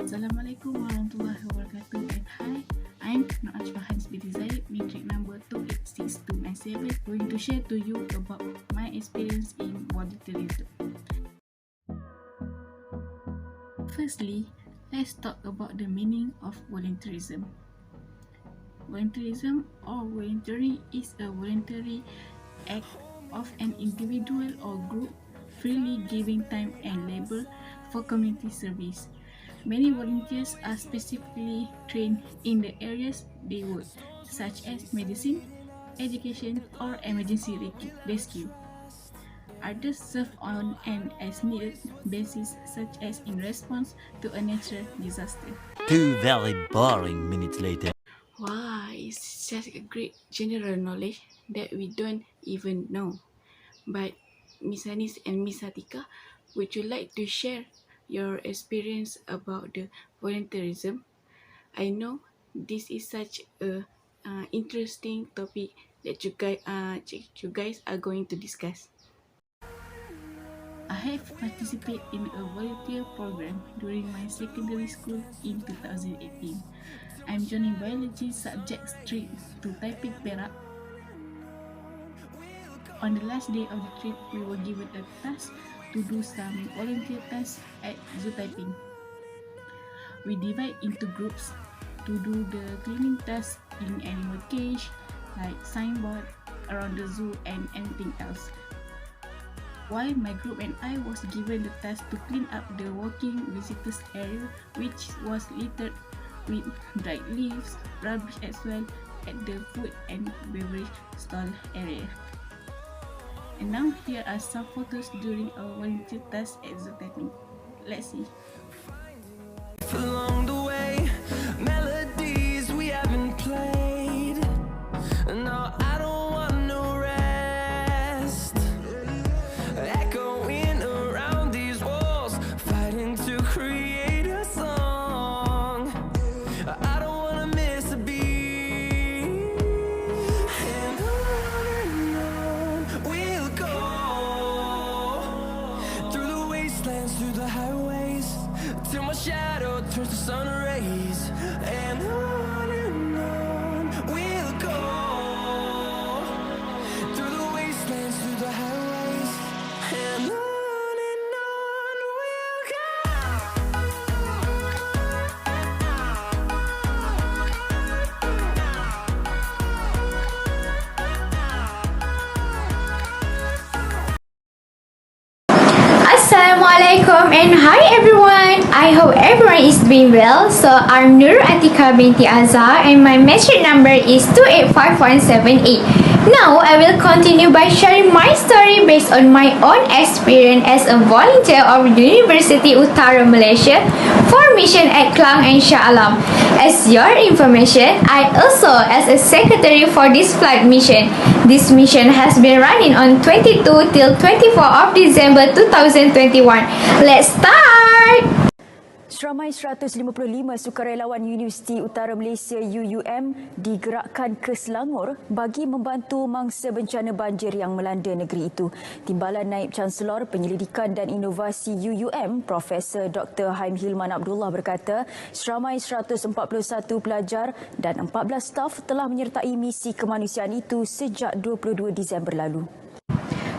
Assalamualaikum warahmatullahi wabarakatuh and hi, I'm Nurul Binti Zaid, matric number 286297, going to share to you about my experience in volunteerism. Firstly, let's talk about the meaning of volunteerism. Volunteerism or voluntary is a voluntary act of an individual or group freely giving time and labor for community service. Many volunteers are specifically trained in the areas they work, such as medicine, education, or emergency rescue. Others serve on an as-needed basis, such as in response to a natural disaster. 2 very boring minutes later. Wow, it's such a great general knowledge that we don't even know. But Miss Hanis and Miss Atikah, would you like to share your experience about the volunteerism? I know this is such a interesting topic that you guys are going to discuss. I have participated in a volunteer program during my secondary school in 2018. I'm joining biology subject stream to Taipei Perak. On the last day of the trip, we were given a task to do some volunteer tasks at Zoo Taiping. We divide into groups to do the cleaning tasks in animal cage, like signboard around the zoo and anything else. While my group and I was given the task to clean up the walking visitors area, which was littered with dried leaves, rubbish as well at the food and beverage stall area. And now here are some photos during our volunteer task at Zoo Taiping. Let's see. Along the way, melodies we haven't played. No, I don't want no rest. Echoing around these walls, fighting to create a song. I don't wanna miss a beat. And on we'll go, through the wastelands, through the highways, till my shadow turns to sun rays. And on we'll go, through the wastelands, through the highways. And on we'll go. Assalamualaikum and hi everyone. I hope everyone is doing well. So I'm Nurul Binti Azhar and my metric number is 285178. Now I will continue by sharing my story based on my own experience as a volunteer of University Utara Malaysia for mission at Klang and Shah Alam. As your information, I also as a secretary for this flight mission. This mission has been running on 22 till 24 of December 2021. Let's start! Seramai 155 sukarelawan Universiti Utara Malaysia UUM digerakkan ke Selangor bagi membantu mangsa bencana banjir yang melanda negeri itu. Timbalan Naib Chancellor Penyelidikan dan Inovasi UUM, Profesor Dr. Haim Hilman Abdullah berkata, seramai 141 pelajar dan 14 staf telah menyertai misi kemanusiaan itu sejak 22 Disember lalu.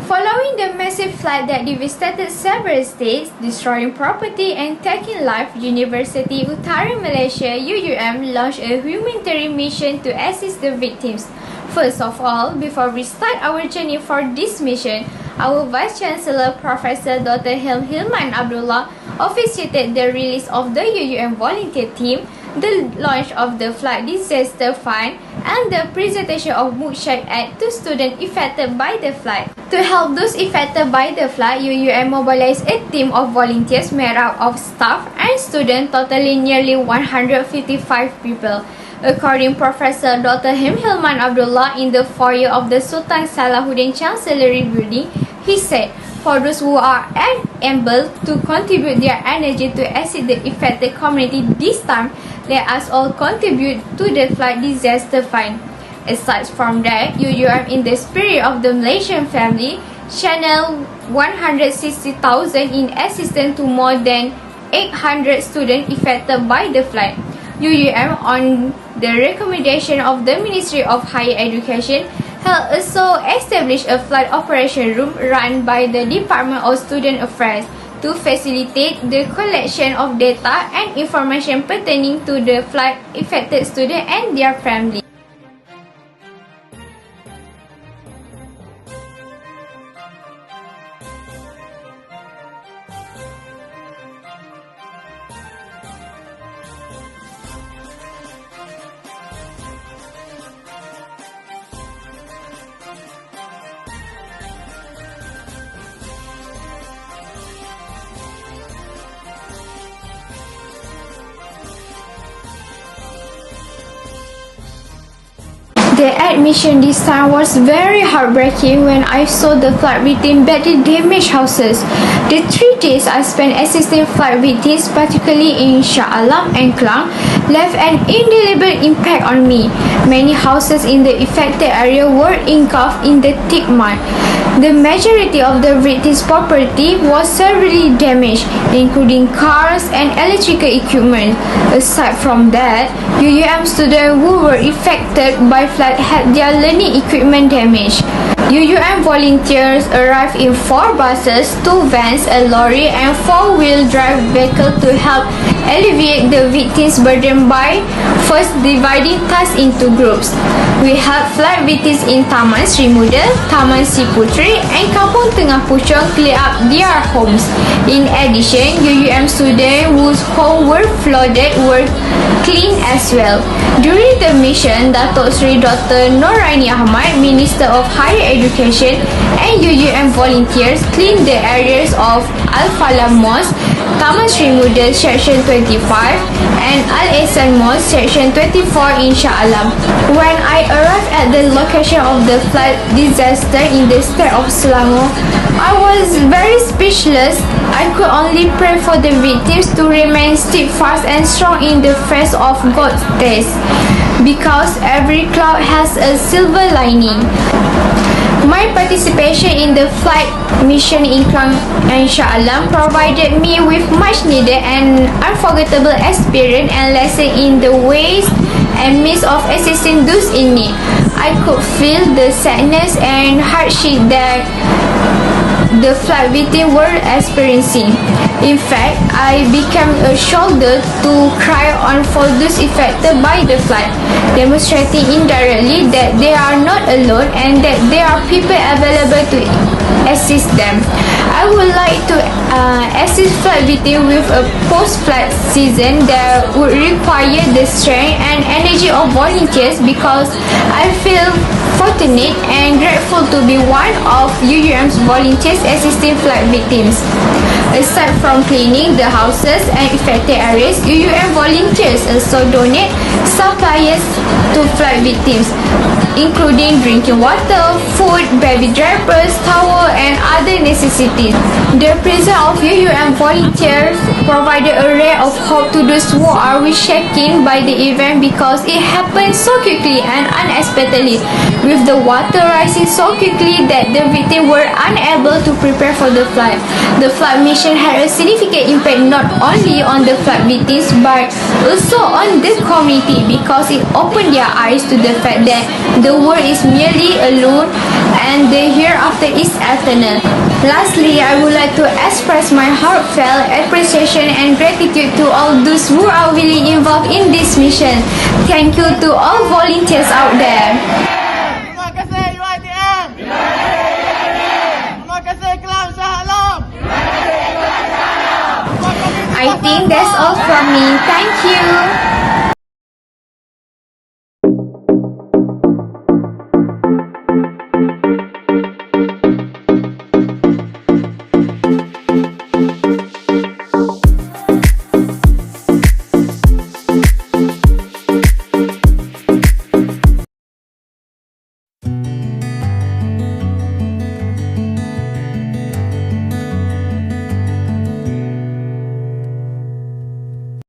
Following the massive flood that devastated several states, destroying property and taking life, University Utara Malaysia UUM launched a humanitarian mission to assist the victims. First of all, before we start our journey for this mission, our Vice Chancellor Professor Dr. Haim Hilman Abdullah officiated the release of the UUM volunteer team, the launch of the Flood Disaster Fund, and the presentation of mugshot aid to students affected by the flood. To help those affected by the flood, UUM mobilized a team of volunteers made up of staff and students, totaling nearly 155 people. According to Professor Dr. Haim Hilman Abdullah in the foyer of the Sultan Salahuddin Chancellery Building, he said, for those who are unable to contribute their energy to assist the affected community this time, let us all contribute to the flood disaster fund. Aside from that, UUM in the spirit of the Malaysian family channeled 160,000 in assistance to more than 800 students affected by the flood. UUM, on the recommendation of the Ministry of Higher Education, has also established a flood operation room run by the Department of Student Affairs to facilitate the collection of data and information pertaining to the flood-affected students and their families. The admission this time was very heartbreaking when I saw the flood victims badly damaged houses. The 3 days I spent assisting flood victims, particularly in Shah Alam and Klang, left an indelible impact on me. Many houses in the affected area were engulfed in the thick mud. The majority of the victims' property was severely damaged, including cars and electrical equipment. Aside from that, UUM students who were affected by flood had their learning equipment damaged. UUM volunteers arrived in 4 buses, 2 vans, a lorry and 4-wheel drive vehicle to help alleviate the victims' burden by first dividing tasks into groups. We helped flood victims in Taman Sri Muda, Taman Si Puteri and Kampung Tengah Puchong clear up their homes. In addition, UUM students whose homes were flooded were cleaned as well. During the mission, Datuk Sri Dr. Noraini Ahmad, Minister of Higher Education, and UUM volunteers cleaned the areas of Al-Falah Mosque, Taman Sri Muda Section 25 and Al-Ehsan Mosque Section 24 in Shah Alam. When I arrived at the location of the flood disaster in the state of Selangor, I was very speechless. I could only pray for the victims to remain steadfast and strong in the face of God's test, because every cloud has a silver lining. My participation in the flight mission in Klang and Shah Alam provided me with much needed and unforgettable experience and lesson in the ways and means of assisting those in need. I could feel the sadness and hardship that the flood victims were experiencing. In fact, I became a shoulder to cry on for those affected by the flood, demonstrating indirectly that they are not alone and that there are people available to assist them. I would like to assist flood victims with a post-flood season that would require the strength and energy of volunteers, because I feel fortunate and grateful to be one of UUM's volunteers assisting flood victims. Aside from cleaning the houses and affected areas, UUM volunteers also donate supplies to flood victims, including drinking water, food, baby diapers, towel and other necessities. The presence of UUM volunteers provided a ray of hope to those who are shaken by the event, because it happened so quickly and unexpectedly, with the water rising so quickly that the victims were unable to prepare for the flood. The flood mission had a significant impact not only on the flood victims but also on the community, because it opened their eyes to the fact that the world is merely alone and the hereafter is eternal. Lastly, I would like to express my heartfelt appreciation and gratitude to all those who are really involved in this mission. Thank you to all volunteers out there. Terima kasih UiTM. Terima kasih Kelam Shah Alam. I think that's all from me. Thank you.